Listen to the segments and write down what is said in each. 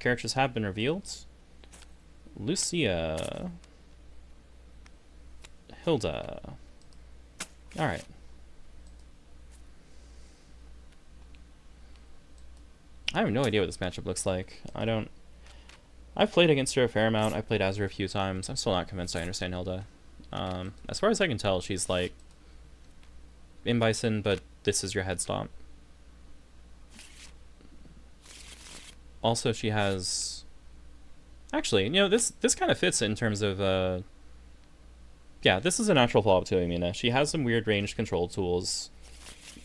characters have been revealed. Luciya. Hilda. Alright. I have no idea what this matchup looks like. I've played against her a fair amount. I've played as her a few times. I'm still not convinced I understand Hilda. As far as I can tell, she's like in Bison, but this is your head stomp. Also, she has... Actually, this kind of fits in terms of... Yeah, this is a natural follow-up to Amina. She has some weird ranged control tools.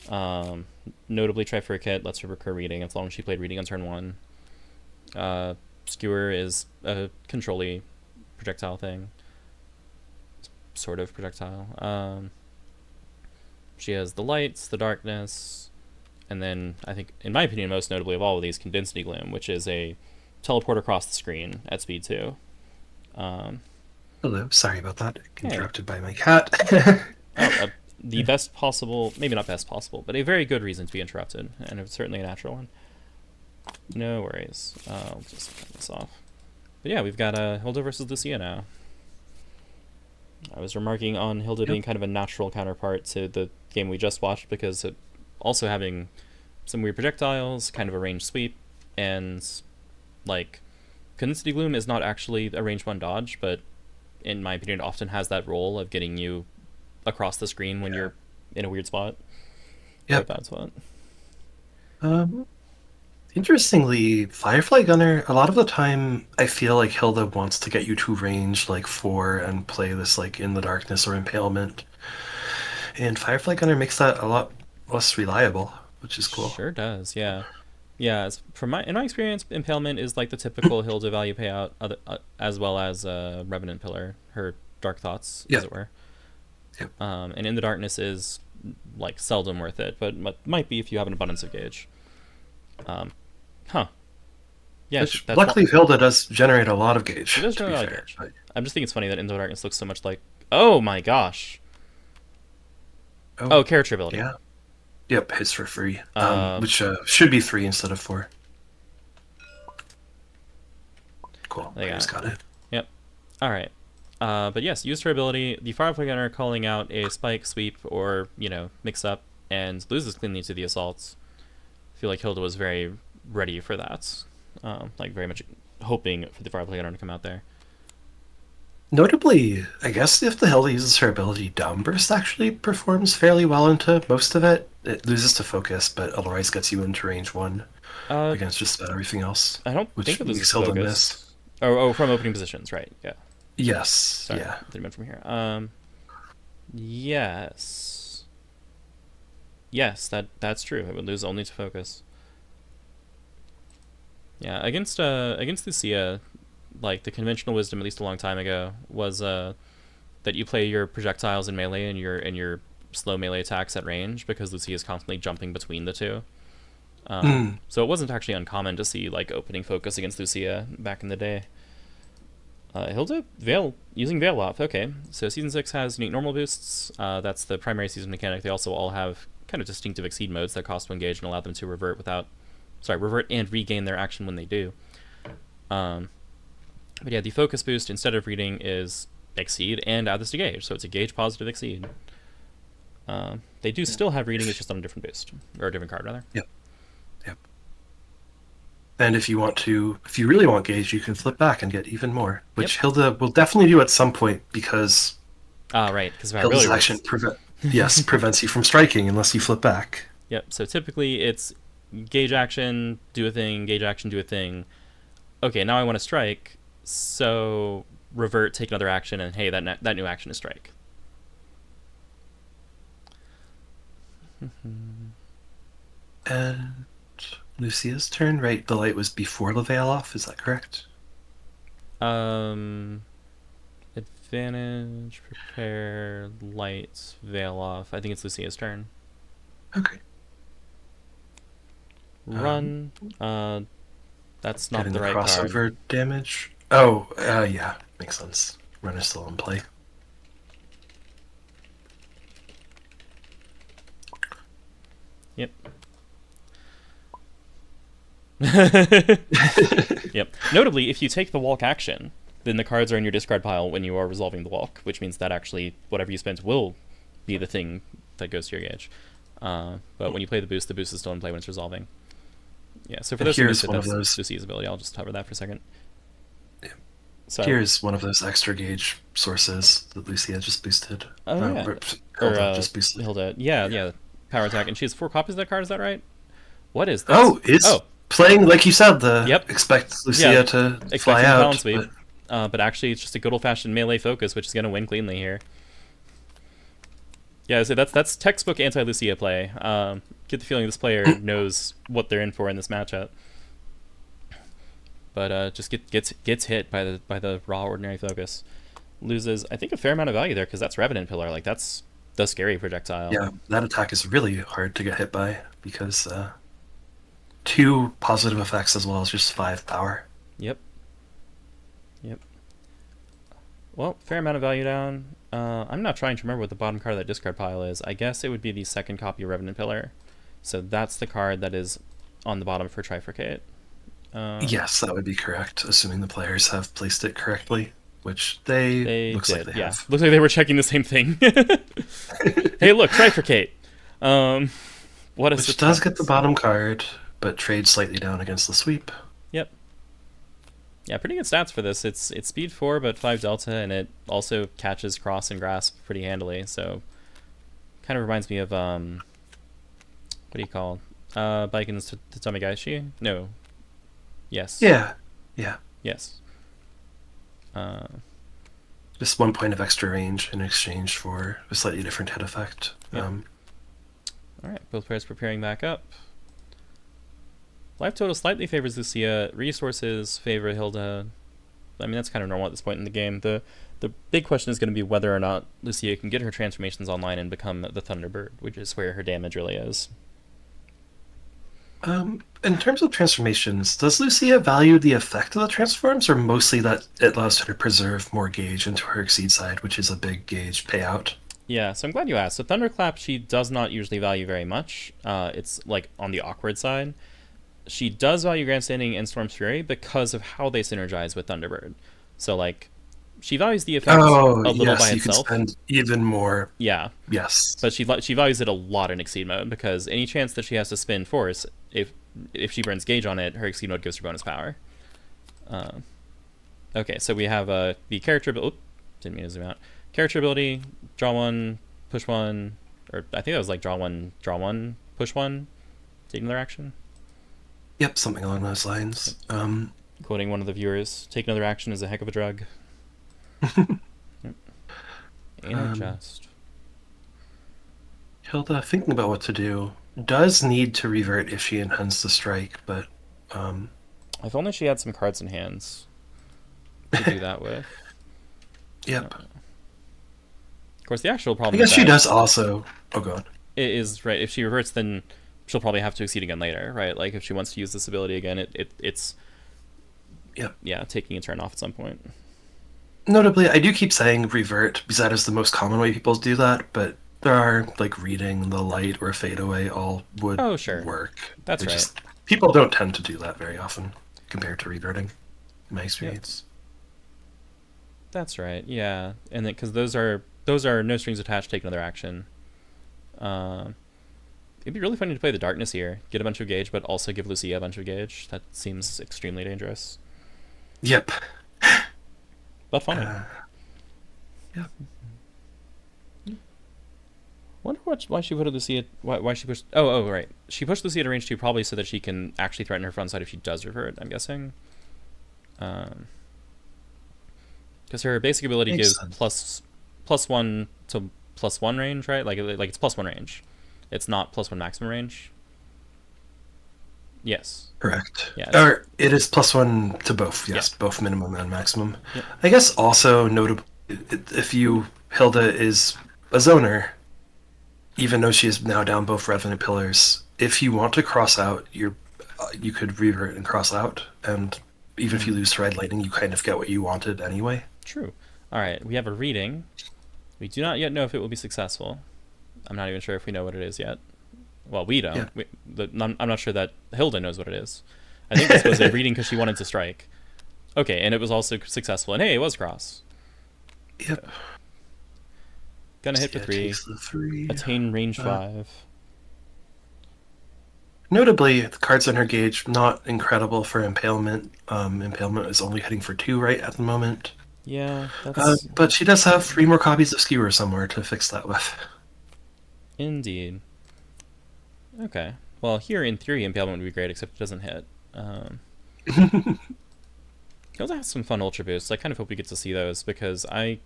Notably, Try for a Kit lets her recur reading as long as she played reading on turn 1. Skewer is a control-y projectile thing. Sort of projectile. She has the lights, the darkness, and then I think, in my opinion, most notably of all of these, Condensity Gloom, which is a teleport across the screen at speed 2. Hello, sorry about that. Hey. Interrupted by my cat. The best possible, maybe not best possible, but a very good reason to be interrupted, and it's certainly a natural one. No worries. I'll just cut this off. But yeah, we've got Hilda versus Luciya now. I was remarking on Hilda being kind of a natural counterpart to the game we just watched because it also having some weird projectiles, kind of a ranged sweep, and like Condensity Gloom is not actually a range 1 dodge, but in my opinion, it often has that role of getting you across the screen when you're in a weird spot. Yeah, a bad spot. Interestingly, Firefly Gunner, a lot of the time, I feel like Hilda wants to get you to range like 4 and play this like in the darkness or impalement. And Firefly Gunner makes that a lot less reliable, which is cool. Sure does, yeah. Yeah, in my experience, Impalement is like the typical Hilda value payout, as well as Revenant Pillar, her Dark Thoughts, as it were. Yep. And In the Darkness is like seldom worth it, but might be if you have an abundance of gauge. Yeah, Which, luckily, Hilda does generate a lot of gauge. It does generate a lot of gauge. But... I just think it's funny that In the Darkness looks so much like... Oh my gosh! Oh, character ability. Yeah. Yep, hits for free, which should be 3 instead of 4. Cool. I just got it. Yep. All right. But yes, used her ability. The Firefly Gunner calling out a spike, sweep, or mix up, and loses cleanly to the assaults. I feel like Hilda was very ready for that. Like very much hoping for the Firefly Gunner to come out there. Notably, I guess if the Hilda uses her ability, Downburst actually performs fairly well into most of it. It loses to focus, but otherwise gets you into range 1 against just about everything else. I don't think it loses to focus. From opening positions, right? Yeah. Yes. Sorry, yeah. Didn't mean from here. Yes. Yes, that's true. It would lose only to focus. Yeah, against Luciya, like the conventional wisdom, at least a long time ago, was that you play your projectiles in melee and your slow melee attacks at range because Luciya is constantly jumping between the two. So it wasn't actually uncommon to see like opening focus against Luciya back in the day. Hilda Veil using Veil off. Okay, so season 6 has unique normal boosts. That's the primary season mechanic. They also all have kind of distinctive exceed modes that cost 1 gauge and allow them to revert and regain their action when they do. But yeah, the focus boost instead of reading is exceed and add this to gauge, so it's a gauge positive exceed. They do still have reading, it's just on a different boost, or a different card rather. Yep. And if you really want gauge, you can flip back and get even more, which Hilda will definitely do at some point because right, because Hilda's action prevents you from striking unless you flip back. Yep. So typically it's gauge action, do a thing, gauge action, do a thing. Okay, now I want to strike, so revert, take another action, and hey, that new action is strike. And Luciya's turn, right? The light was before the veil off, is that correct? Advantage, prepare, light, veil off. I think it's Luciya's turn. Okay. Run. That's not the right crossover card. Damage. Oh, yeah, makes sense. Run is still in play. Yep. Yep. Notably, if you take the walk action, then the cards are in your discard pile when you are resolving the walk, which means that actually whatever you spend will be the thing that goes to your gauge. But when you play the boost is still in play when it's resolving. Yeah, so for And those who here's missed it, one of that's those. Luciya's ability. I'll just cover that for a second. Yeah. So, Here's one of those extra gauge sources that Luciya just boosted. oh yeah, or Hilda just boosted. Hilda, yeah, power attack, and she has 4 copies of that card. Is that right? What is this? Oh, it's Oh, playing like you said. The yep, expect yeah, Luciya to fly expecting the balance out, sweep, but actually it's just a good old fashioned melee focus, which is going to win cleanly here. Yeah, so that's textbook anti Luciya play. Get the feeling this player knows what they're in for in this matchup, but just gets hit by the raw ordinary focus. Loses, I think, a fair amount of value there because that's Revenant Pillar. Like that's the scary projectile. yeah, that attack is really hard to get hit by because 2 positive effects as well as just 5 power. Yep. Yep. Well, fair amount of value down. I'm not trying to remember what the bottom card of that discard pile is. I guess it would be the second copy of Revenant Pillar. So that's the card that is on the bottom for Trifurcate. Yes, that would be correct, assuming the players have placed it correctly, which they looks did. like they have. Looks like they were checking the same thing. Hey, look, Trifurcate. What is Which does get the bottom card, but trades slightly down against the sweep. Yep. Yeah, pretty good stats for this. It's speed 4, but 5 delta, and it also catches cross and grasp pretty handily. So, kind of reminds me of what do you call Baiken's Tatomigaishi? No. Yes. Yeah. Yes. Just 1 point of extra range in exchange for a slightly different hit effect. Yeah. All right, both players preparing back up. Life total slightly favors Luciya. Resources favor Hilda. I mean, that's kind of normal at this point in the game. The big question is going to be whether or not Luciya can get her transformations online and become the Thunderbird, which is where her damage really is. In terms of transformations, does Luciya value the effect of the transforms, or mostly that it allows her to preserve more gauge into her exceed side, which is a big gauge payout? Yeah, so I'm glad you asked. So Thunderclap, she does not usually value very much. It's like on the awkward side. She does value Grandstanding and Storm's Fury because of how they synergize with Thunderbird. So like, she values the effect a little by you itself. Could spend even more. Yeah. Yes. But she values it a lot in Exceed mode because any chance that she has to spin Force, if she burns Gauge on it, her Exceed mode gives her bonus power. Okay, so we have the character ability. Didn't mean to zoom out. Character ability, draw 1, push 1, or I think that was like draw 1, push 1, take another action. Yep, something along those lines. Quoting one of the viewers, take another action is a heck of a drug. Yep. And adjust. Hilda, thinking about what to do, does need to revert if she intends to strike, but if only she had some cards in hands to do that with. Yep. Of course, the actual problem. I guess she does also. Oh god. It is right. If she reverts, then she'll probably have to exceed again later, right? Like if she wants to use this ability again, it's. Yep. Yeah, taking a turn off at some point. Notably, I do keep saying revert because that is the most common way people do that, but there are like reading the light or fade away all would work. That's right. People don't tend to do that very often compared to reverting, in my experience. Yep. That's right. Yeah, and because those are no strings attached. Take another action. It'd be really funny to play the darkness here, get a bunch of gauge, but also give Luciya a bunch of gauge. That seems extremely dangerous. Yep. But funny. Yeah. Wonder why she put Luciya. Why she pushed? Oh, right. She pushed Luciya to range 2 probably so that she can actually threaten her front side if she does revert. I'm guessing. Because her basic ability gives +1 to +1 range, right? Like it's +1 range. It's not +1 maximum range. Yes. Correct. Yeah. Or it is +1 to both. Yes, both minimum and maximum. Yep. I guess also notable if Hilda is a zoner, even though she is now down both Revenant Pillars. If you want to cross out, you could revert and cross out, and even if you lose to Red Lightning, you kind of get what you wanted anyway. True. All right, we have a reading. We do not yet know if it will be successful. I'm not even sure if we know what it is yet. Well, we don't. Yeah. I'm not sure that Hilda knows what it is. I think this was a reading because she wanted to strike. Okay, and it was also successful. And hey, it was cross. Yep. Gonna hit for Yeah, 3. takes the 3. Attain range 5. Notably, the cards on her gauge not incredible for impalement. Impalement is only hitting for 2 right at the moment. Yeah, that's But she does have 3 more copies of Skewer somewhere to fix that with. indeed. Okay. Well, here in theory, impalement would be great, except it doesn't hit. It also has some fun ultra boosts. I kind of hope we get to see those because I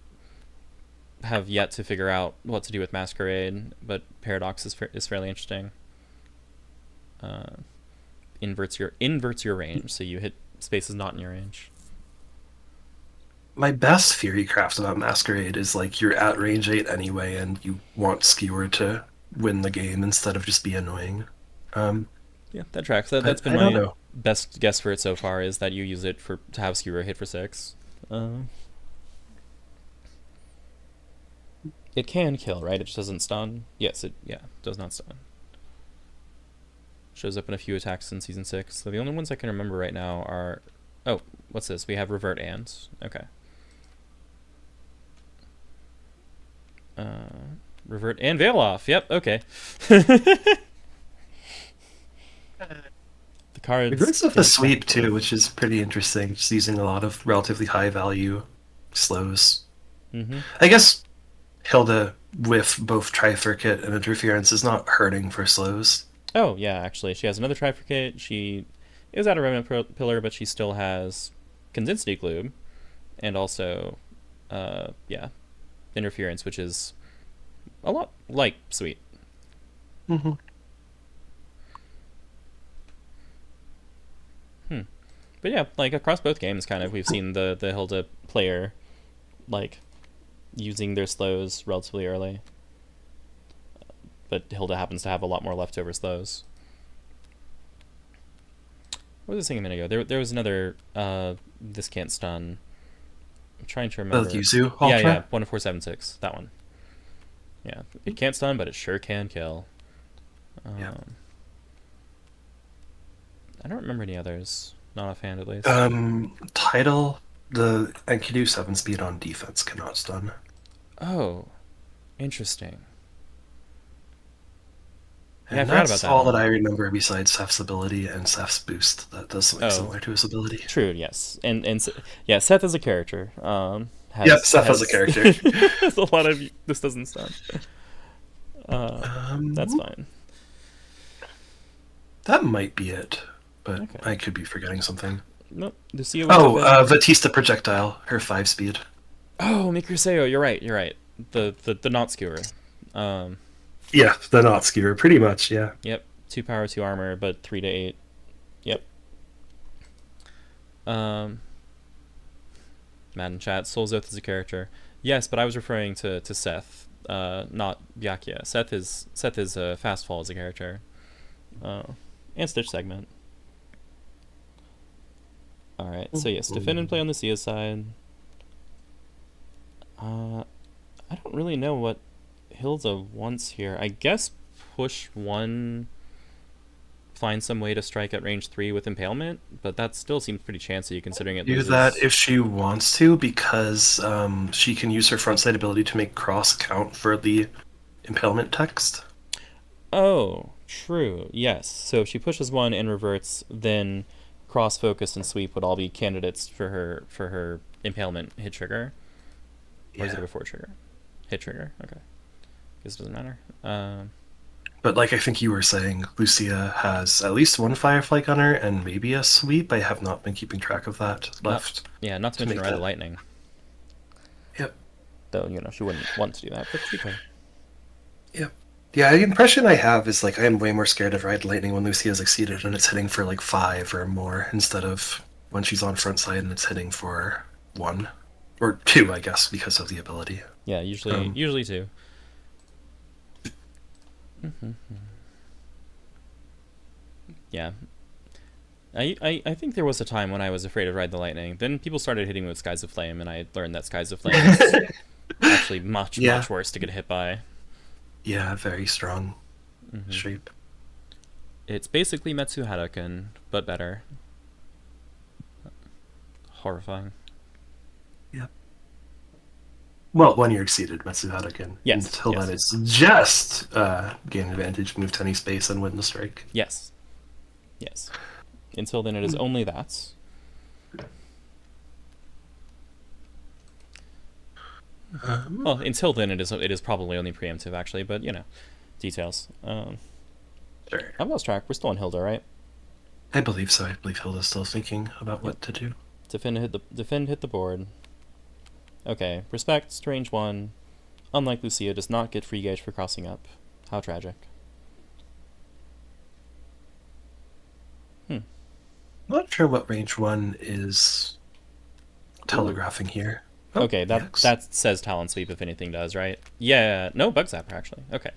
have yet to figure out what to do with Masquerade, but Paradox is fairly interesting. Inverts your range, so you hit spaces not in your range. My best theory craft about Masquerade is like you're at range 8 anyway, and you want Skewer to win the game instead of just be annoying. Yeah, that tracks. That's been my best guess for it so far, is that you use it to have Skewer hit for 6. It can kill, right? It just doesn't stun. Yes, it does not stun. Shows up in a few attacks in season 6. So the only ones I can remember right now are, oh, what's this? We have revert and. Okay. Revert and veil off. Yep. Okay. The cards. Reverts with a sweep too, which is pretty interesting. Just using a lot of relatively high value slows. I guess Hilda with both Trifurcate and Interference is not hurting for slows. Oh yeah, actually, she has another Trifurcate. She is out of Remnant Pillar, but she still has Condensity Glue, and also, Interference, which is a lot like Sweet. But yeah, like across both games, kind of, we've seen the Hilda player, like, using their slows relatively early. But Hilda happens to have a lot more leftover slows. What was I saying a minute ago? There was another this can't stun. I'm trying to remember. Yuzu Ultra? Yeah, 10476. That one. Yeah, it can't stun, but it sure can kill. Yeah. I don't remember any others. Not offhand, at least. Tidal, the Enkidu 7 speed on defense cannot stun. Oh, interesting. And yeah, I forgot about that. All that I remember besides Seth's ability and Seth's boost. That does something similar to his ability. True, yes. And yeah, Seth is a character. Seth as a character. There's a lot of this doesn't stun. That's fine. That might be it, but okay. I could be forgetting something. Nope. Luciya. Batista projectile, her 5 speed. Oh, Mikruseo, you're right. The not skewer. Yeah, the not skewer, pretty much, yeah. Yep. 2 power, 2 armor, but 3 to 8. Yep. Madden chat, Soul's Oath is a character. Yes, but I was referring to Seth, not Byakuya. Seth is Fastfall as a character. And Stitch Segment. Alright, so yes, defend and play on the Sia side. I don't really know what Hilda wants here. I guess push 1, find some way to strike at range 3 with Impalement, but that still seems pretty chancy considering it loses. Do that if she wants to, because she can use her front side ability to make cross count for the Impalement text. Oh, true. Yes. So if she pushes 1 and reverts, then cross, focus, and sweep would all be candidates for her Impalement hit trigger. Or is it before trigger? Hit trigger. Okay. Guess it doesn't matter. But like I think you were saying, Luciya has at least 1 Firefly Gunner and maybe a sweep. I have not been keeping track of that left. Not to mention Ride the Lightning. Yep. Though, she wouldn't want to do that, but she could. Yep. Yeah, the impression I have is like I am way more scared of Ride Lightning when Luciya's exceeded and it's hitting for like 5 or more instead of when she's on front side and it's hitting for 1. Or 2, I guess, because of the ability. Yeah, usually 2. Yeah. I think there was a time when I was afraid of Ride the Lightning. Then people started hitting me with Skies of Flame, and I learned that Skies of Flame is actually much worse to get hit by. Yeah, very strong shape. It's basically Metsu Hadoken, but better. horrifying. Yeah. Well, when you're exceeded, Matsuhara can. Yes. Until Yes. then, it's just gain advantage, move to any space, and win the strike. Yes. Yes. Until then, it is only that. Well, until then, it is probably only preemptive, actually, but, details. Sure. I've lost track. We're still on Hilda, right? I believe so. I believe Hilda's still thinking about what to do. Defend hit the board. Okay. Respect, strange one. Unlike Luciya, does not get free gauge for crossing up. How tragic. I'm not sure what range 1 is telegraphing here. Oh, okay, that says Talon Sweep if anything does, right? Yeah, no, Bug Zapper, actually. Okay.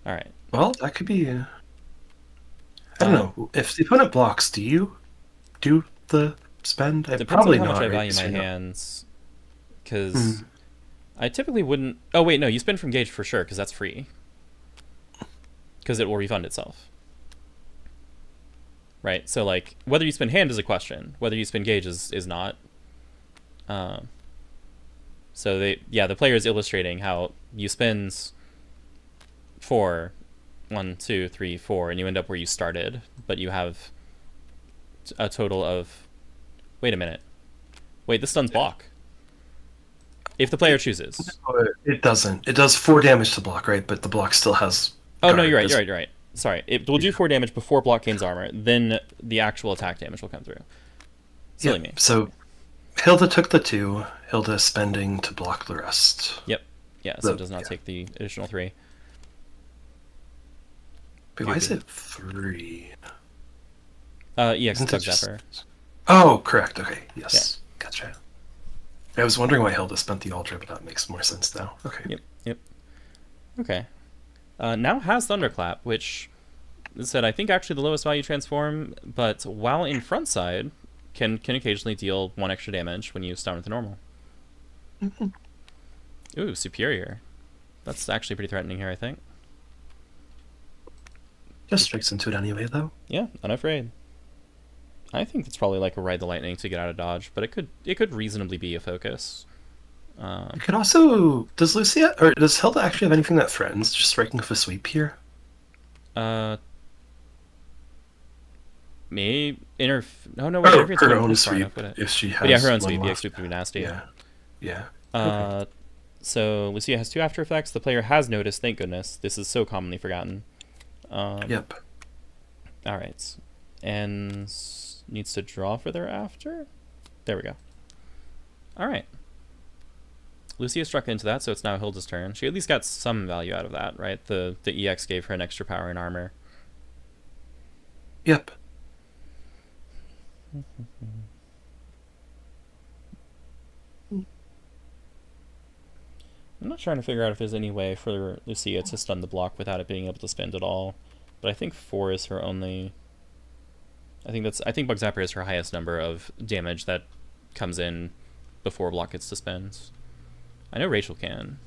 Alright. Well, that could be... I don't know. If the opponent blocks, do you do the spend? Depends probably on how not, much I right? value my hands. Because I typically wouldn't... Oh, wait, no, you spend from Gauge for sure, because that's free. Because it will refund itself. Right? So, like, whether you spend hand is a question. Whether you spend Gauge is not. So, the player is illustrating how you spend 4, 1, 2, 3, 4, and you end up where you started, but you have a total of... Wait a minute. Wait, this stuns block. If the player chooses. It doesn't. It does 4 damage to block, right? But the block still has... Oh, no, you're right. Sorry. It will do 4 damage before block gains armor. Then the actual attack damage will come through. Silly me. So Hilda took the 2. Hilda is spending to block the rest. Yep. Yeah, so it does not take the additional 3. Wait, why is it 3? EX Bug Zapper. Oh, correct. Okay, yes. Yeah. Gotcha. I was wondering why Hilda spent the Ultra, but that makes more sense now. Okay. Yep. Okay. Now has Thunderclap, which said I think actually the lowest value transform, but while in front side, can occasionally deal 1 extra damage when you stun with the normal. Ooh, superior. That's actually pretty threatening here, I think. Just strikes into it anyway, though. Yeah, unafraid. I think that's probably like a Ride the Lightning to get out of dodge, but it could reasonably be a focus. It could also... Does Luciya... Or does Hilda actually have anything that threatens just striking with a sweep here? Maybe... No, her own sweep, if she has... But yeah, her own sweep. left. EX sweep would be nasty. Yeah. Okay. So Luciya has 2 after effects. The player has noticed, thank goodness. This is so commonly forgotten. Yep. Alright. And needs to draw for their after? There we go. Alright. Luciya struck into that, so it's now Hilda's turn. She at least got some value out of that, right? The EX gave her an extra power and armor. Yep. I'm not trying to figure out if there's any way for Luciya to stun the block without it being able to spend at all. But I think 4 is her only... I think Bug Zapper is her highest number of damage that comes in before block gets to spend. I know Rachel can,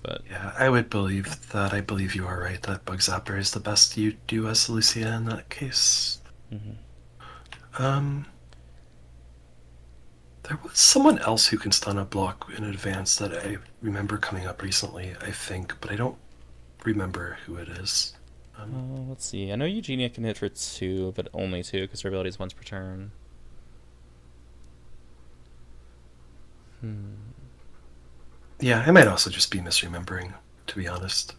but... Yeah, I would believe that. I believe you are right, that Bug Zapper is the best you do as Luciya in that case. There was someone else who can stun a block in advance that I remember coming up recently, I think, but I don't remember who it is. Let's see. I know Eugenia can hit for 2, but only 2 because her ability is once per turn. Yeah, I might also just be misremembering, to be honest,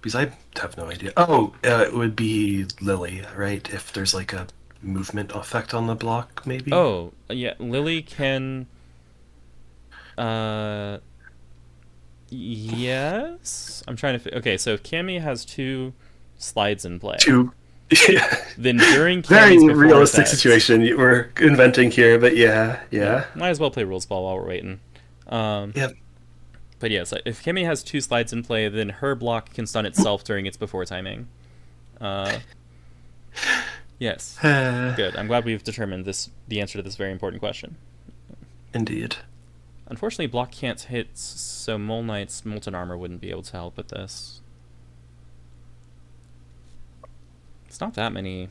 because I have no idea. Oh, it would be Lily, right? If there's like a movement effect on the block, maybe? Oh, yeah. Lily can... Yes? I'm trying to... Okay, so if Cammy has 2 slides in play... 2. Then during Cammy's very realistic effect, situation we're inventing here, but yeah. Might as well play rules ball while we're waiting. Yep. But yeah, so if Cammy has 2 slides in play, then her block can stun itself during its before timing. Yes. Good. I'm glad we've determined the answer to this very important question. Indeed. Unfortunately, block can't hit, so Mole Knight's Molten Armor wouldn't be able to help with this. It's not that many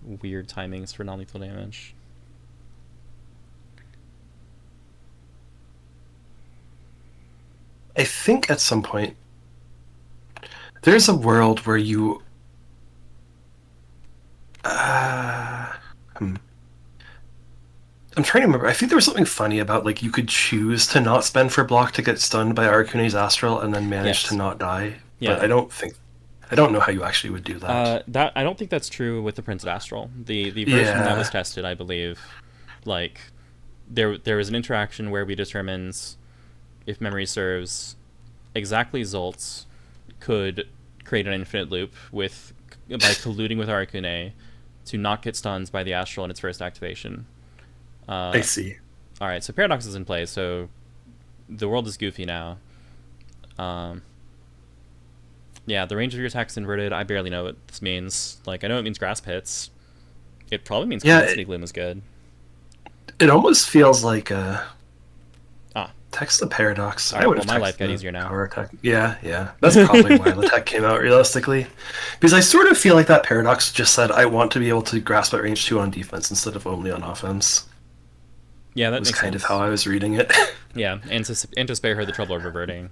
weird timings for non-lethal damage. I think at some point there's a world where you. Uh, hmm. I'm trying to remember. I think there was something funny about like you could choose to not spend for block to get stunned by Arakune's Astral and then manage to Yes. not die. But Yeah. I don't know how you actually would do that. That I don't think that's true with the Prince of Astral. The version that was Yeah, tested, I believe, like there was an interaction where we determined, if memory serves, exactly Zoltz could create an infinite loop with by colluding with Arakune to not get stuns by the Astral in its first activation. I Uh, see. all right, so Paradox is in play, so the world is goofy now. Um, yeah, the range of your attack's inverted. I barely know what this means. Like, I know it means Grasp hits. It probably means Yeah, Condensity Gloom is good. it almost feels like Ah, text the paradox. all I right. would Well, have my life texted got the easier now. power attack. Yeah, yeah. That's probably why the tech came out realistically. Because I sort of feel like that paradox just said I want to be able to grasp at range 2 on defense instead of only on offense. Yeah, that Was makes kind of how sense. I was reading it. Yeah, and to spare her the trouble of reverting.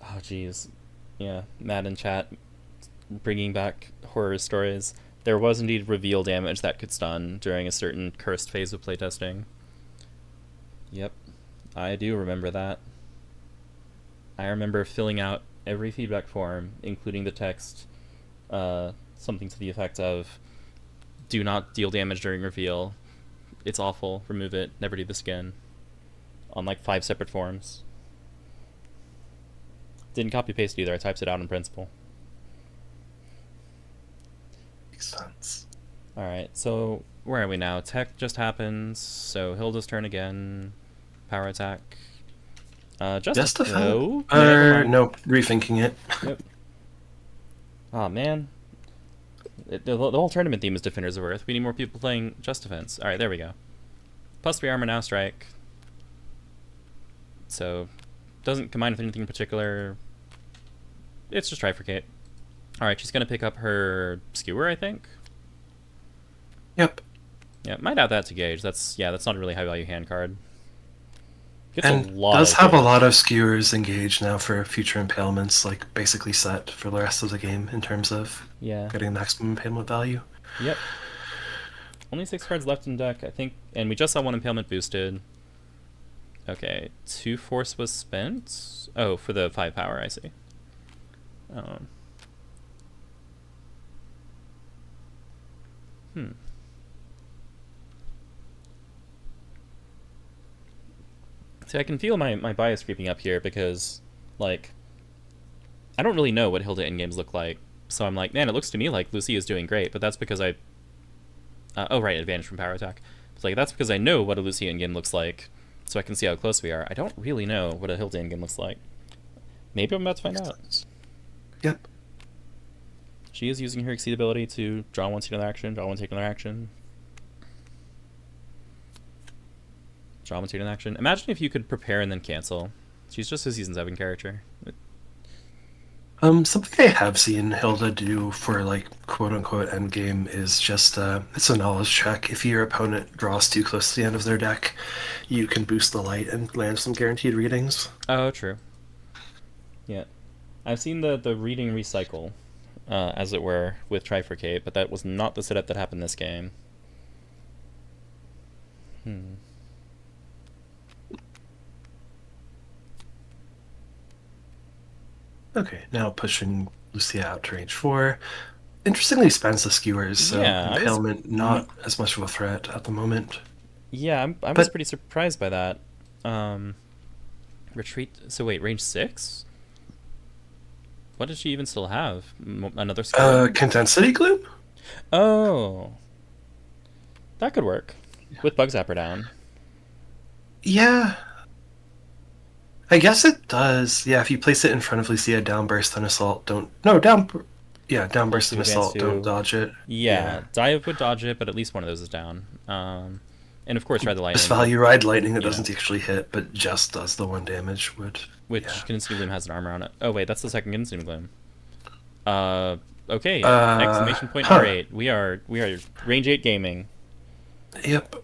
Oh, jeez. Yeah, Matt in chat bringing back horror stories. There was indeed reveal damage that could stun during a certain cursed phase of playtesting. Yep, I do remember that. I remember filling out every feedback form, including the text, something to the effect of, do not deal damage during reveal. It's awful. Remove it. Never do this again. On like 5 separate forms. Didn't copy paste either. I typed it out in principle. Makes sense. Alright, so where are we now? Tech just happens. So Hilda's turn again. Power attack. Just a fact. Oh, never mind. No, rethinking it. Yep. Aw, man. The whole tournament theme is Defenders of Earth. We need more people playing Just Defense. Alright, there we go. +3 armor now strike. So, doesn't combine with anything in particular. It's just Trifurcate. Alright, she's gonna pick up her Skewer, I think. Yep. Yeah, might add that to Gauge. That's not a really high value hand card. Gets a And lot does of have a lot Gauge. of skewers engaged now for future impalements, like basically set for the rest of the game in terms of Yeah. getting maximum impalement value. Yep. Only 6 cards left in deck, I think, and we just saw 1 impalement boosted. Okay, 2 force was spent. Oh, for the 5 power, I see. Um. Hmm. See, I can feel my bias creeping up here because, like, I don't really know what Hilda in games look like. So I'm like, man, it looks to me like Luciya is doing great, but that's because I. Oh, right, advantage from power attack. It's like, that's because I know what a Luciya in game looks like, so I can see how close we are. I don't really know what a Hilda in game looks like. Maybe I'm about to find Makes out. sense. Yep. She is using her Exceed ability to draw 1, take another action, draw 1, take another action. Draw 1, take another action. Imagine if you could prepare and then cancel. She's just a Season 7 character. Something I have seen Hilda do for like quote unquote endgame is just it's a knowledge check. If your opponent draws too close to the end of their deck, you can boost the light and land some guaranteed readings. Oh, true. Yeah. I've seen the reading recycle, as it were, with Trifurcate, but that was not the setup that happened this game. Hmm. Okay, now pushing Lucia out to range 4. Interestingly spends the skewers, so Yeah, impalement not as much of a threat at the moment. I was But pretty surprised by that. Um, retreat. So wait, range 6? What does she even still have? Another skewer? condensity gloom? Oh, that could work with Bug Zapper down. Yeah, I guess it does. Yeah, if you place it in front of Lucia, downburst and assault don't. No, Yeah, Plus downburst 2, and advance assault don't 2. dodge it. Yeah, Yeah. Dive would dodge it, but at least one of those is down. And of course, try the This lightning, but value ride lightning that you know, doesn't actually hit, but just does the 1 damage would. which Yeah. Condensity Gloom has an armor on it. Oh wait, that's the second Condensity Gloom. Okay. Exclamation point Huh. R8. We are range 8 gaming. Yep.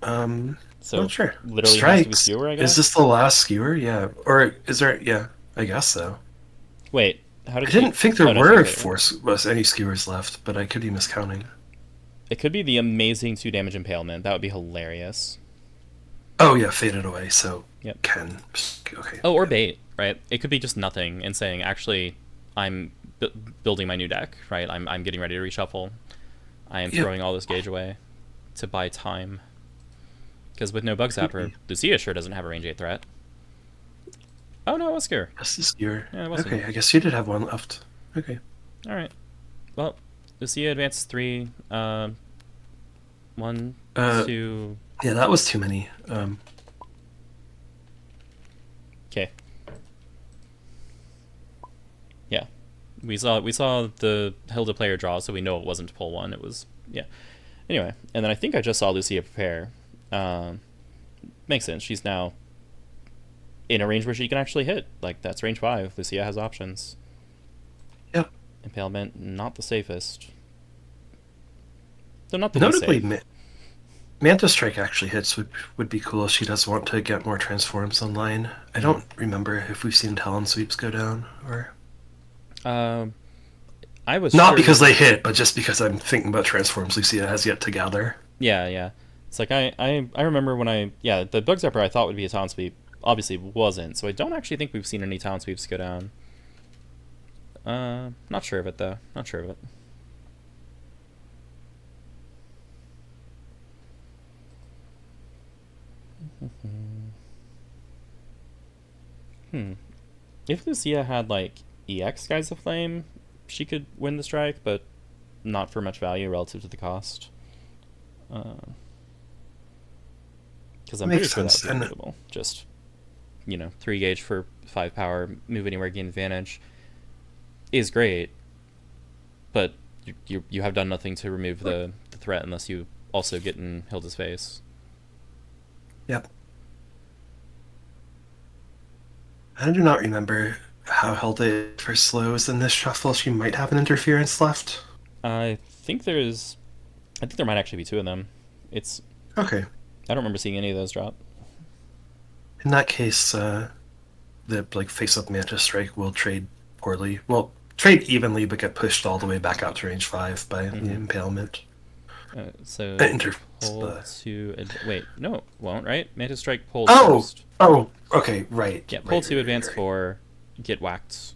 Um, Well, So sure. literally has to be Strikes. skewer, I Is this guess. the last skewer? Yeah. Or is there? Yeah, I guess so. Wait, how I did she? didn't think there Oh no, she were invaded, right? was any skewers left, but I could be miscounting. It could be the amazing 2 damage impalement. That would be hilarious. Oh yeah, faded away. So Yep. Ken. Okay. Oh, or Yeah. bait, right? It could be just nothing and saying, actually, I'm building my new deck, right? I'm getting ready to reshuffle. I am Yep. throwing all this gauge away to buy time. Because with no Bug Could Zapper, be. Luciya sure doesn't have a range 8 threat. Oh no, it was Skewer. That's the skewer. Yeah, it was Okay, him. I guess you did have one left. Okay. Alright. Well, Luciya advances 3. 1, Uh, 2. yeah, that was too many. Okay. Yeah. We saw the Hilda player draw, so we know it wasn't pull 1. It was, yeah. Anyway, and then I think I just saw Luciya prepare. Makes sense. She's now in a range where she can actually hit. Like, that's range 5. Luciya has options. Yep. Impalement, not the safest. Though not the least Notably, safe. Manta Strike actually hits would be cool if she does want to get more transforms online. I don't remember if we've seen Talon Sweeps go down or Um, I was not sure. because they hit, but just because I'm thinking about transforms Lucia has yet to gather. Yeah, yeah. It's like I remember when the Bug Zapper I thought would be a talent sweep obviously wasn't, so I don't actually think we've seen any talent sweeps go down. Not sure of it though. Not sure of it. Hmm. If Lucia had like EX Skies of Flame, she could win the strike, but not for much value relative to the cost. Because I'm pretty Makes sure that would sense. be And unbeatable. Just 3 gauge for 5 power, move anywhere, gain advantage is great, but you have done nothing to remove the threat unless you also get in Hilda's face. yep. I do not remember how Hilda for slows in this shuffle. She might have an interference left. I think there's, I think there might actually be 2 of them. It's Okay. I don't remember seeing any of those drop. In that case, the like face-up Manta Strike will trade poorly. Well, trade evenly, but get pushed all the way back out to range 5 by the Mm-hmm. impalement. So Interference. pull to wait, no, it won't, right? Mantis Strike pulled Oh, first. oh, okay, right. Yeah, pull Right, 2, right, right, advance right. 4, get whacked.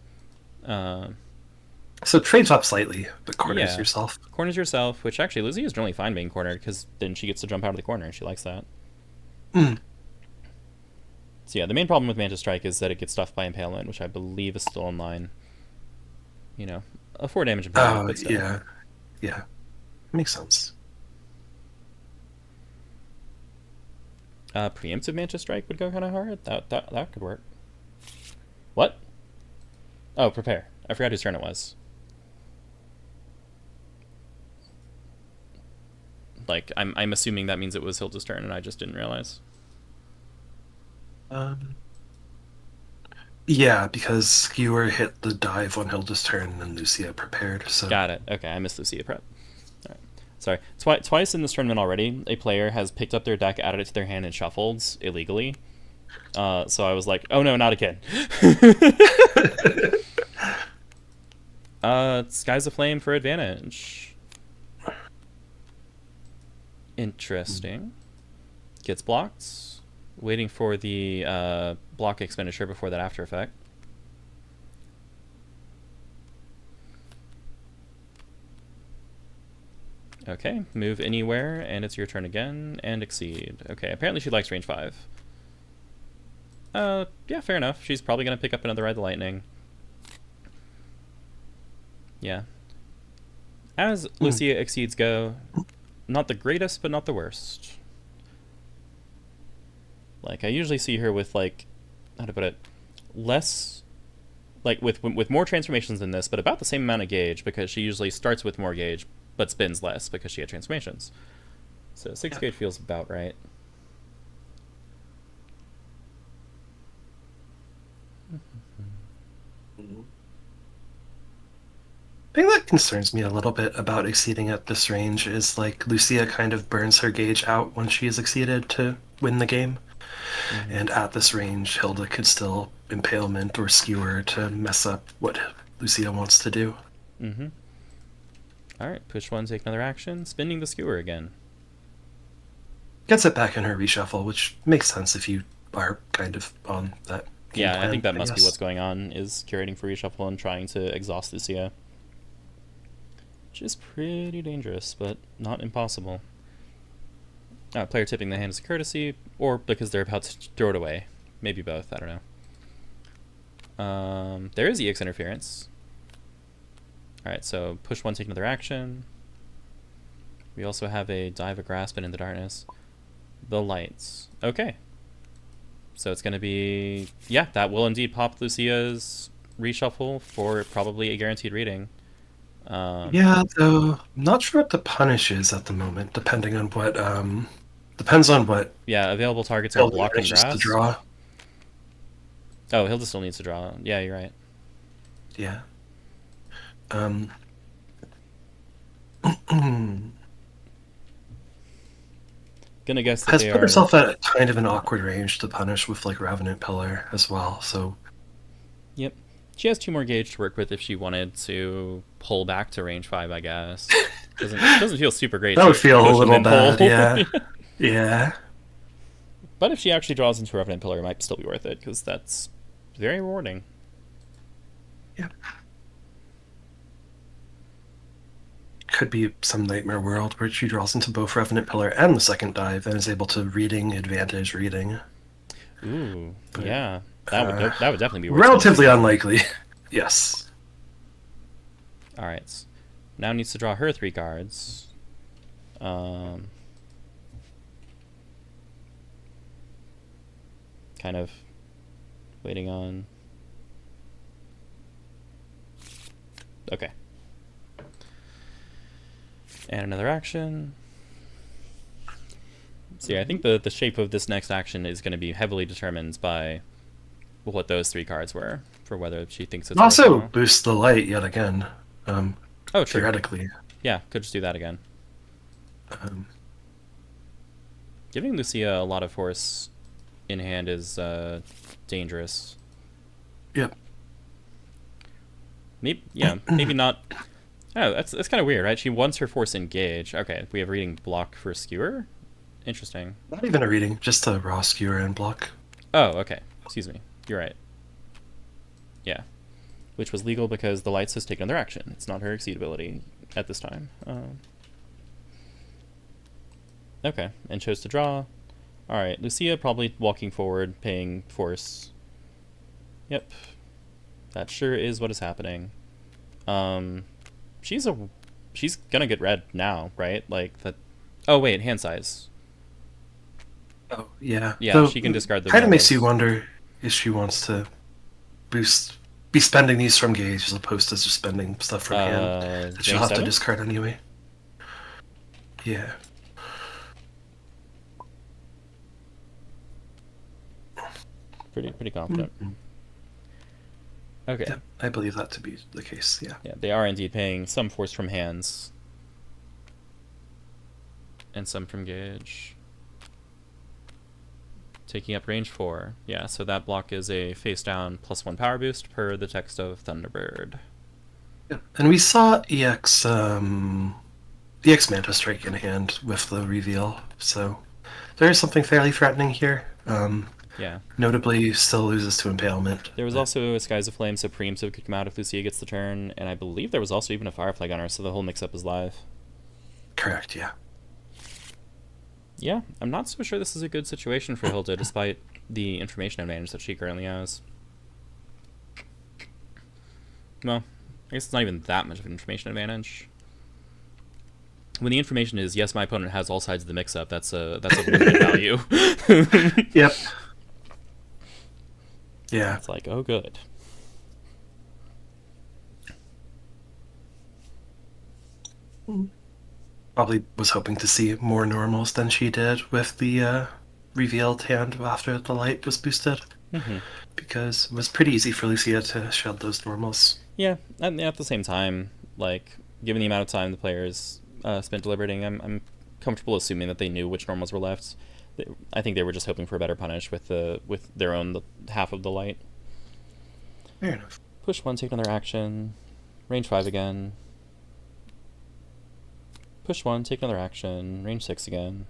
Uh, So trades up slightly, but corners yeah, yourself. corners yourself, which actually Lizzie is generally fine being cornered because then she gets to jump out of the corner and she likes that. Mm. So yeah, the main problem with Mantis Strike is that it gets stuffed by Impalement, which I believe is still online. A 4 damage Impalement, Oh, but still. yeah, yeah, makes sense. Preemptive Mantis Strike would go kind of hard. That could work. What? Oh, prepare. I forgot whose turn it was. Like, I'm assuming that means it was Hilda's turn, and I just didn't realize. Um, yeah, because Skewer hit the dive on Hilda's turn, and then Lucia prepared. So Got it. Okay, I missed Lucia prep. All right. Sorry. Twice in this tournament already, a player has picked up their deck, added it to their hand, and shuffled illegally. So I was like, oh no, not again. Skies of Flame for advantage. Interesting. Gets blocked. Waiting for the block expenditure before that after effect. Okay, move anywhere, and it's your turn again, and exceed. Okay, apparently she likes range 5. Yeah, fair enough. She's probably going to pick up another Ride the Lightning. Yeah. As Lucia exceeds go, not the greatest, but not the worst. Like, I usually see her with, like, how to put it, less, like, with more transformations than this, but about the same amount of gauge, because she usually starts with more gauge, but spins less because she had transformations. So 6 gauge feels about right. thing that concerns me a little bit about exceeding at this range is like Luciya kind of burns her gauge out when she is exceeded to win the game. Mm-hmm. And at this range, Hilda could still impalement or skewer to mess up what Luciya wants to do. Mm-hmm. All right, push one, take another action, spinning the skewer again. Gets it back in her reshuffle, which makes sense if you are kind of on that game Yeah, I think plan, that I must be what's guess. going on, is curating for reshuffle and trying to exhaust Luciya. Which is pretty dangerous, but not impossible. Player tipping the hand is a courtesy, or because they're about to throw it away. Maybe both, I don't know. There is EX interference. Alright, so push one, take another action. We also have a dive, a grasp, and in the darkness. The lights. Okay. So it's going to be... Yeah, that will indeed pop Lucia's reshuffle for probably a guaranteed reading. Yeah, though I'm not sure what the punish is at the moment, depends on what Yeah, available targets are Hilda block and manages to grasp. draw. Oh, Hilda still needs to draw. Yeah, you're right. Yeah. Gonna guess that Has they put are... herself at kind of an awkward range to punish with like Revenant Pillar as well, so Yep. She has 2 more gauge to work with if she wanted to pull back to range 5, I guess. Doesn't feel super great that would to feel a push and little then bad, pull. yeah. Yeah. But if she actually draws into Revenant Pillar, it might still be worth it, because that's very rewarding. Yeah. Could be some nightmare world where she draws into both Revenant Pillar and the second dive and is able to advantage reading. Ooh, But yeah. That would definitely be worth spending relatively stuff. unlikely. Yes. Alright. Now needs to draw her 3 cards. Kind of waiting on... Okay. And another action. So yeah, I think the shape of this next action is going to be heavily determined by what those 3 cards were, for whether she thinks it's Also worthwhile. boosts the light yet again. Oh, true. Theoretically. Yeah, could just do that again. Um, Giving Luciya a lot of force in hand is dangerous. yep. Maybe not. Oh, that's kind of weird, right? She wants her force engage. Okay, we have reading block for skewer. Interesting. Not even a reading, just a raw skewer and block. Oh, okay. Excuse me. You're right. Yeah, which was legal because the lights has taken their action. It's not her exceed ability at this time. Okay, and chose to draw. All right, Luciya probably walking forward, paying force. Yep, that sure is what is happening. Um, she's gonna get red now, right? Like that. Oh wait, hand size. Oh, yeah. Yeah, Though, she can discard the kind of makes you normals. wonder if she wants to be spending these from gauge as opposed to just spending stuff from hand that she'll Range have to 7. discard anyway. Yeah. Pretty confident. Okay. Yep, I believe that to be the case, yeah. Yeah, they are indeed paying some force from hands and some from gauge. Taking up range 4. Yeah, so that block is a face down +1 power boost per the text of Thunderbird. Yeah. And we saw EX Manta Strike in hand with the reveal, so there is something fairly threatening here. Yeah. Notably, still loses to Impalement. There was but- also a Skies of Flame Supreme, so it could come out if Luciya gets the turn, and I believe there was also even a Firefly Gunner, so the whole mix-up is live. Correct, yeah. Yeah, I'm not so sure this is a good situation for Hilda, despite the information advantage that she currently has. Well, I guess it's not even that much of an information advantage. When the information is, yes, my opponent has all sides of the mix-up, that's a limited value. Yep. Yeah. It's like, oh, good. Probably was hoping to see more normals than she did with the revealed hand after the light was boosted. Because it was pretty easy for Luciya to shed those normals. Yeah, and at the same time, Like, given the amount of time the players spent deliberating, I'm comfortable assuming that they knew which normals were left. I think they were just hoping for a better punish with their own half of the light. Fair enough. Push 1, take another action. Range 5 again. Push 1, take another action. Range 6 again.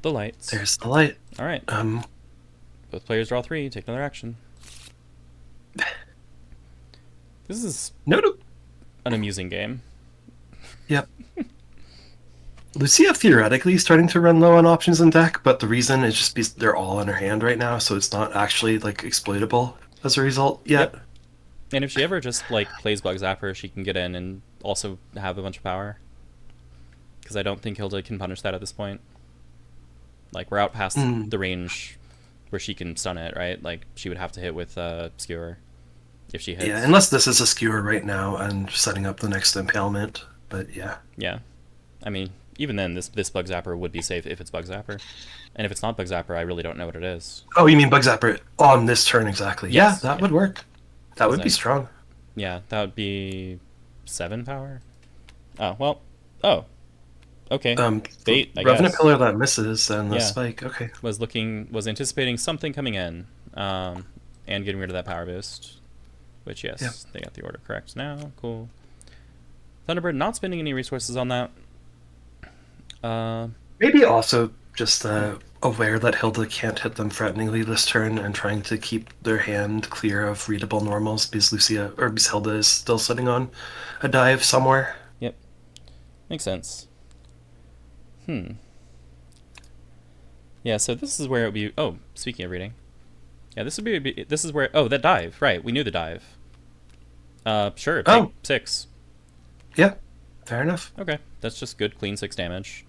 The lights. There's the light. Alright. Both players draw 3, take another action. This is an amusing game. Yep. Luciya theoretically starting to run low on options in deck, but the reason is just because they're all in her hand right now, so it's not actually like exploitable as a result yet. Yep. And if she ever just like plays Bug Zapper, she can get in and also have a bunch of power. Because I don't think Hilda can punish that at this point. Like, we're out past the range where she can stun it, right? Like, she would have to hit with Skewer if she hits. Yeah, unless this is a Skewer right now and setting up the next impalement, but yeah. Yeah. I mean, even then, this Bug Zapper would be safe if it's Bug Zapper. And if it's not Bug Zapper, I really don't know what it is. Oh, you mean Bug Zapper on this turn exactly? Yes, yeah, that would work. That would be strong. Yeah, that would be 7 power. Oh, well. Oh. Okay. Bait, I Revenant guess. Pillar that misses and the spike. Okay. Was anticipating something coming in, and getting rid of that power boost. Which, yes, they got the order correct now. Cool. Thunderbird not spending any resources on that. Maybe also just aware that Hilda can't hit them threateningly this turn and trying to keep their hand clear of readable normals because because Hilda is still sitting on a dive somewhere. Yep. Makes sense. Yeah, so this is where it would be... Oh, speaking of reading. Yeah, this is where... Oh, that dive. Right, we knew the dive. Sure, take 6. Yeah, fair enough. Okay, that's just good, clean 6 damage.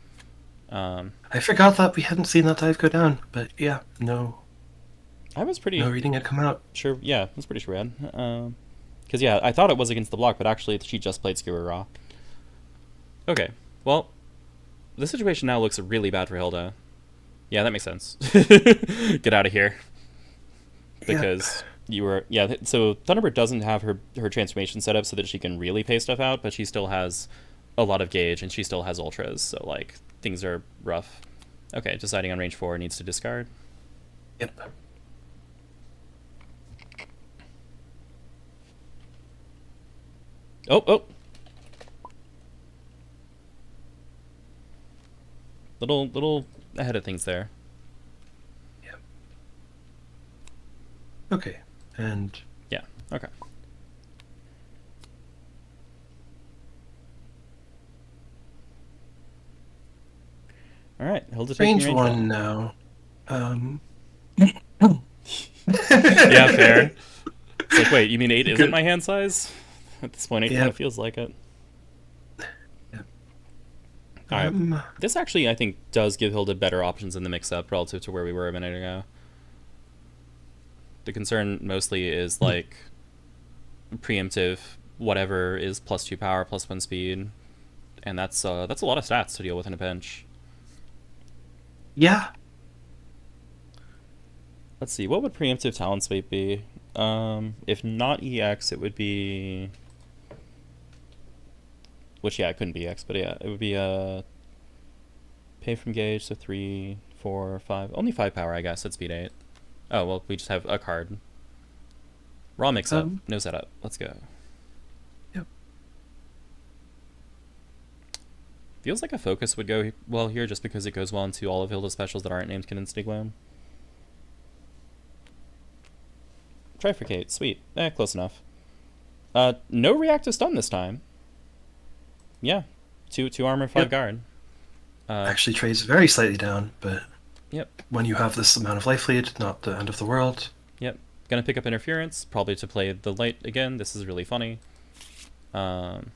I forgot that we hadn't seen that dive go down, but yeah, no reading had come out. Sure, yeah, that's pretty sure we had. Because, yeah, I thought it was against the block, but actually she just played Skewer Raw. Okay, well... The situation now looks really bad for Hilda. Yeah, that makes sense. Get out of here. Because you were... Yeah, so Thunderbird doesn't have her transformation set up so that she can really pay stuff out, but she still has a lot of gauge, and she still has ultras, so, like, things are rough. Okay, deciding on range 4 needs to discard. Yep. Oh! Little ahead of things there. Yeah. Okay. And yeah. Okay. All right. Hilda taking range 1 now. Yeah, fair. It's like, wait, you mean 8 isn't my hand size? At this point, 8 kind of feels like it. Alright. This actually, I think, does give Hilda better options in the mix-up relative to where we were a minute ago. The concern mostly is, like, preemptive, whatever is +2 power, +1 speed. And that's a lot of stats to deal with in a pinch. Yeah. Let's see, what would preemptive talent sweep be? If not EX, it would be... Which, yeah, it couldn't be X, but yeah, it would be pay from gauge, so 3, 4, 5. Only 5 power, I guess, at speed 8. Oh, well, we just have a card. Raw mix-up, no setup. Let's go. Yep. Feels like a focus would go well here just because it goes well into all of Hilda's specials that aren't named Condensed Gloom. Trifurcate, sweet. Close enough. No reactive stun this time. Yeah, 2 armor, 5 guard. Actually trades very slightly down, but yep. When you have this amount of life lead, not the end of the world. Yep. Gonna pick up interference, probably to play the light again. This is really funny. I'm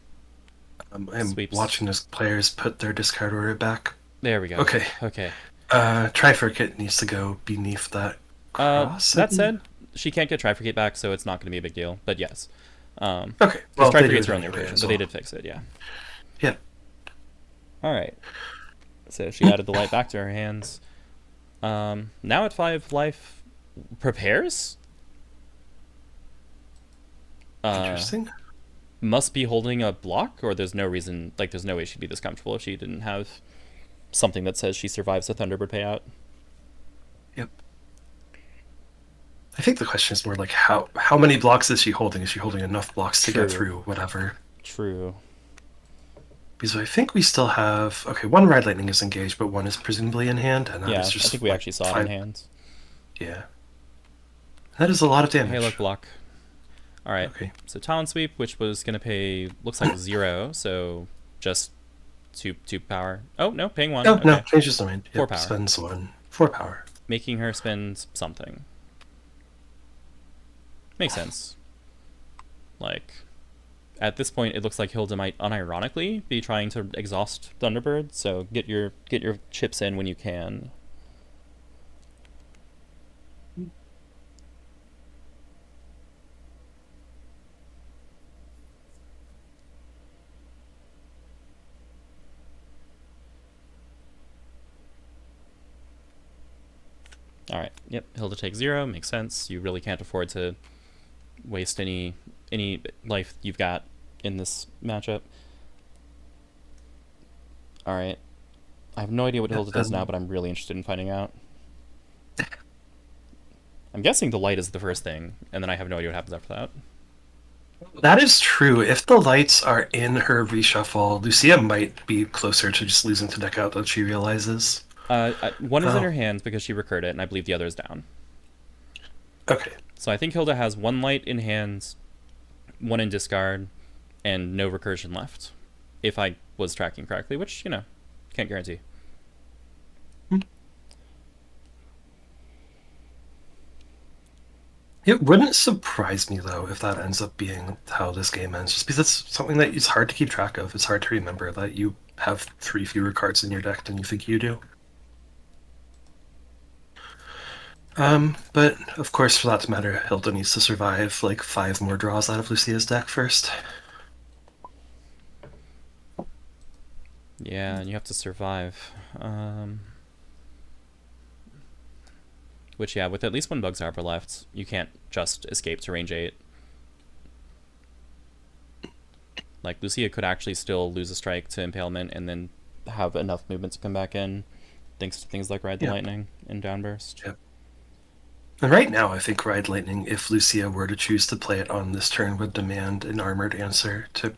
watching as players put their discard order back. There we go. Okay. Trifurcate needs to go beneath that cross. That said, she can't get Trifurcate back, so it's not going to be a big deal. But yes. Okay. Well, Trifurcate's her only rotation, but they did fix it, yeah. Yeah. Alright. So she added the light back to her hands. Now at 5 life, prepares? Interesting. must be holding a block, or there's no reason, like there's no way she'd be this comfortable if she didn't have something that says she survives a Thunderbird payout. Yep. I think the question is more like how many blocks is she holding? Is she holding enough blocks to get True. through whatever? True. Because I think we still have okay, one Ride Lightning is engaged, but one is presumably in hand, and that is Yeah, I think just we like actually saw it in fine. hand. Yeah, that is a lot of Hey, look, damage. block. All right. Okay. So talent sweep, which was gonna pay, looks like 0. So just two power. Oh no, paying 1. Oh no, Okay, changes the mind. 4 Yep, power, spends 1 4 power. making her spend something. Makes sense. Like, at this point, it looks like Hilda might unironically be trying to exhaust Thunderbird. So get your chips in when you can. All right. Yep. Hilda takes 0. Makes sense. You really can't afford to waste any life you've got in this matchup. All right. I have no idea what Yep, Hilda does now, but I'm really interested in finding out. I'm guessing the light is the first thing, and then I have no idea what happens after that. that is true. If the lights are in her reshuffle, Luciya might be closer to just losing to deck out than she realizes. One is in Oh, her hand because she recurred it, and I believe the other is down. okay. So I think Hilda has 1 light in hand, 1 in discard, and no recursion left. If I was tracking correctly, which, can't guarantee. It wouldn't surprise me though if that ends up being how this game ends, just because it's something that it's hard to keep track of. It's hard to remember that you have 3 fewer cards in your deck than you think you do. But of course, for that to matter, Hilda needs to survive like 5 more draws out of Lucia's deck first. Yeah, and you have to survive. Which, yeah, with at least 1 Bug Zapper left, you can't just escape to range 8. Like, Luciya could actually still lose a strike to Impalement and then have enough movement to come back in, thanks to things like Ride the Yeah. Lightning and Downburst. Yeah. And right now, I think Ride Lightning, if Luciya were to choose to play it on this turn, would demand an armored answer to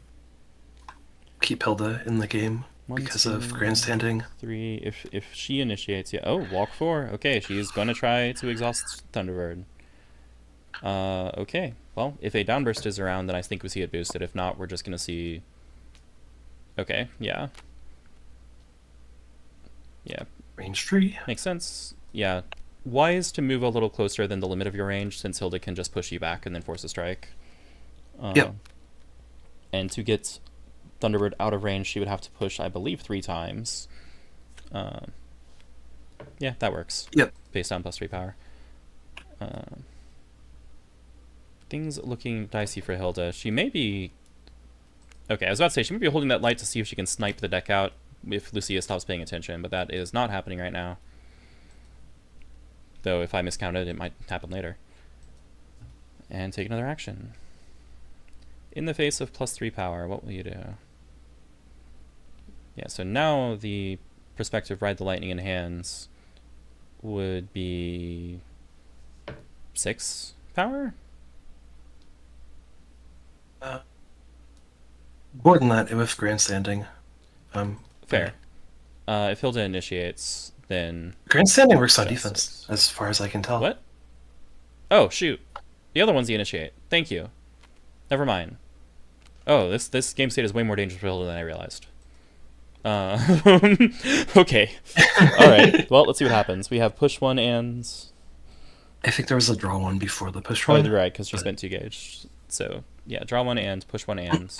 keep Hilda in the game One, because two, of grandstanding. 3. If she initiates, yeah. Oh, walk 4. Okay, she's gonna try to exhaust Thunderbird. Okay. Well, if a Downburst is around, then I think we see it boosted. If not, we're just gonna see. Okay, yeah. Yeah, Range 3. makes sense. Yeah. Wise to move a little closer than the limit of your range, since Hilda can just push you back and then force a strike. Yep. And to get Thunderbird out of range, she would have to push, I believe, 3 times. Yeah, that works. Yep. Based on +3 power. Things looking dicey for Hilda. She may be... Okay, I was about to say, she may be holding that light to see if she can snipe the deck out if Luciya stops paying attention, but that is not happening right now. Though, if I miscounted, it might happen later. And take another action. In the face of +3 power, what will you do? Yeah, so now the prospective Ride the Lightning in hands would be 6 power? More than that, with grandstanding. Fair. If Hilda initiates, then... Grandstanding works on just defense, 6. as far as I can tell. What? Oh, shoot. The other one's the initiate. Thank you. Never mind. Oh, this game state is way more dangerous for Hilda than I realized. Okay. Alright, well, let's see what happens. We have push 1 and... I think there was a draw 1 before the push Oh, 1. you're right, because she spent 2 gauge. So, yeah, draw 1 and push 1 and...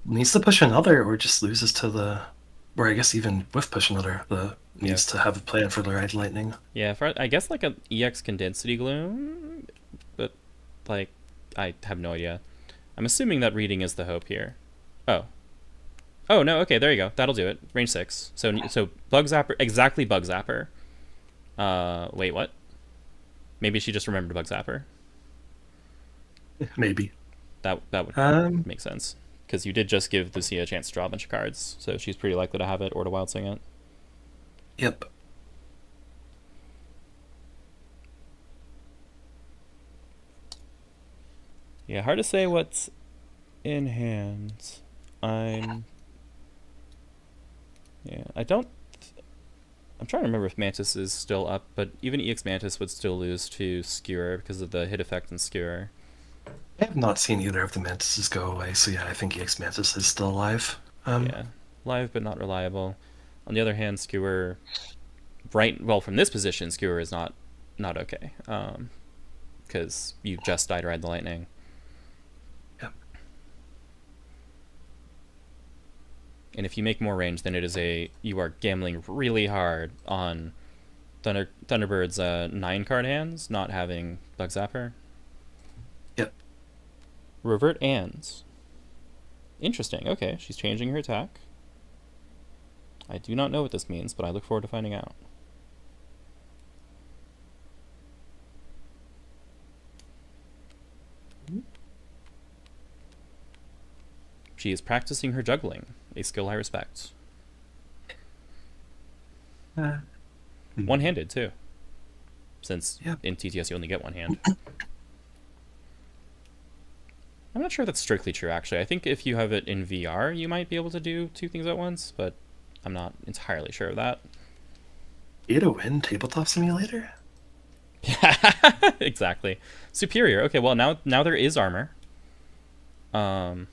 Needs to push another, or just loses to the... Or I guess even with push another, needs to have a plan for the Ride Lightning. Yeah, I guess like a EX Condensity Gloom, but, like, I have no idea. I'm assuming that reading is the hope here. Oh. Oh, no, okay, there you go. That'll do it. Range 6. So Bug Zapper, exactly Bug Zapper. Wait, what? Maybe she just remembered Bug Zapper. Maybe. That would Um, make sense. Because you did just give Luciya a chance to draw a bunch of cards, so she's pretty likely to have it or to wild sing it. yep. Yeah, hard to say what's in hand. I don't. I'm trying to remember if Mantis is still up, but even EX Mantis would still lose to Skewer because of the hit effect and Skewer. I have not seen either of the Mantises go away, so yeah, I think EX Mantis is still alive. Yeah, live but not reliable. On the other hand, Skewer, from this position, Skewer is not okay. Because you just died Ride the Lightning. Yep. And if you make more range, then you are gambling really hard on Thunderbird's 9-card hands not having Bug Zapper. Yep. Revert Ands. Interesting. Okay, she's changing her attack. I do not know what this means, but I look forward to finding out. She is practicing her juggling, a skill I respect. One-handed, too. Since in TTS you only get one hand. I'm not sure that's strictly true, actually. I think if you have it in VR, you might be able to do 2 things at once, but I'm not entirely sure of that. Pay to win Tabletop Simulator? Exactly. Superior. Okay, well, now there is armor. I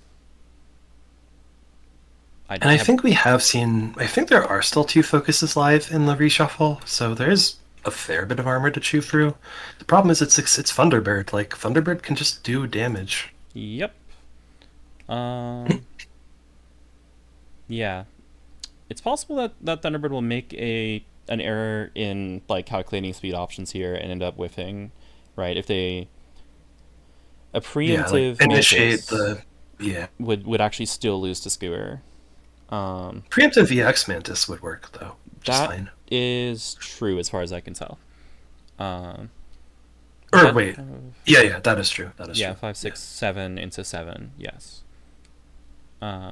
think we have seen... I think there are still 2 focuses live in the reshuffle, so there is a fair bit of armor to chew through. The problem is it's Thunderbird. Like, Thunderbird can just do damage. Yep. Yeah. It's possible that Thunderbird will make an error in like calculating speed options here and end up whiffing, right? If they a preemptive initiate Mantis the would actually still lose to Skewer. Preemptive VX Mantis would work though. Just That fine. is true as far as I can tell. Wait. Yeah, that is true. That is true. 5, 6, 7 into 7, yes. Oh,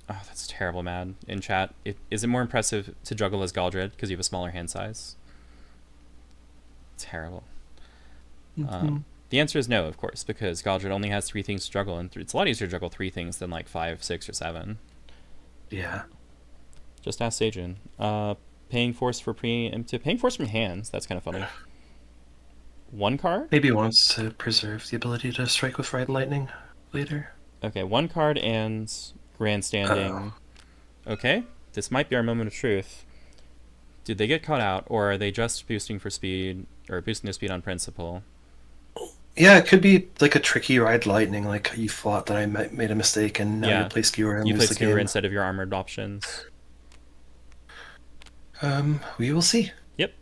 that's terrible, man. In chat, is it more impressive to juggle as Galdred because you have a smaller hand size? Terrible. The answer is no, of course, because Galdred only has 3 things to juggle, and it's a lot easier to juggle 3 things than like 5, 6, or 7. Yeah. Just ask Sajin. Paying force for preemptive. Paying force from hands. That's kind of funny. 1 card? Maybe wants to preserve the ability to strike with Ride and Lightning later. Okay, 1 card and grandstanding. Okay, this might be our moment of truth. Did they get caught out, or are they just boosting for speed, or boosting their speed on principle? Yeah, it could be like a tricky Ride Lightning, like you thought that I made a mistake and now you play Skewer and you lose play the Skewer game. instead of your armored options. We will see. Yep.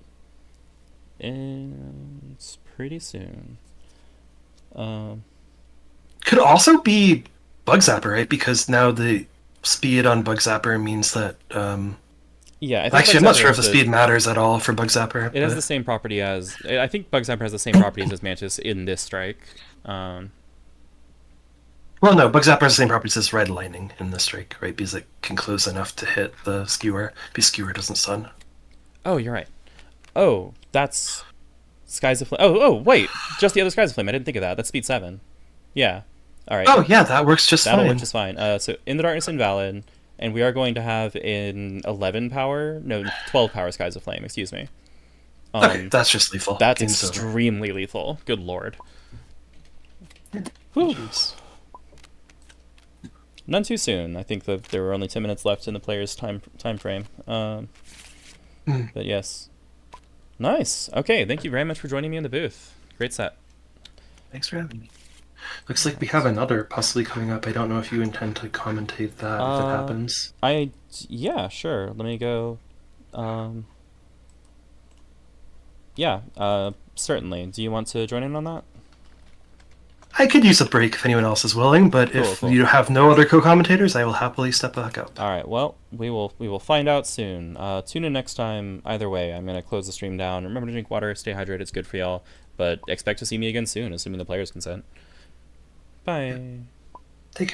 And it's pretty soon. Could also be Bug Zapper, right? Because now the speed on Bug Zapper means that... yeah, actually, I'm not sure if the speed matters at all for Bug Zapper. It has the same property as... I think Bug Zapper has the same properties as Mantis in this strike. Well, no, Bug Zapper has the same properties as Red Lightning in this strike, right? Because it can close enough to hit the Skewer, because Skewer doesn't stun. Oh, you're right. Oh, that's... Skies of Flame. Oh, wait. Just the other Skies of Flame. I didn't think of that. That's speed 7. Yeah. All right. Oh, yeah, that works just fine. That'll work just fine. So, In the Darkness Invalid, and we are going to have in 12 power Skies of Flame, excuse me. Okay, that's just lethal. That's extremely lethal. Good lord. None too soon. I think that there were only 10 minutes left in the player's time frame. But yes. Nice. Okay, thank you very much for joining me in the booth. Great set. Thanks for having me. Looks like we have another possibly coming up. I don't know if you intend to commentate that if it happens. Yeah, sure. Let me go. Certainly. Do you want to join in on that? I could use a break if anyone else is willing, but if you have no other co-commentators, I will happily step back up. All right. Well, we will find out soon. Tune in next time. Either way, I'm gonna close the stream down. Remember to drink water, stay hydrated. It's good for y'all. But expect to see me again soon, assuming the players consent. Bye. Take care.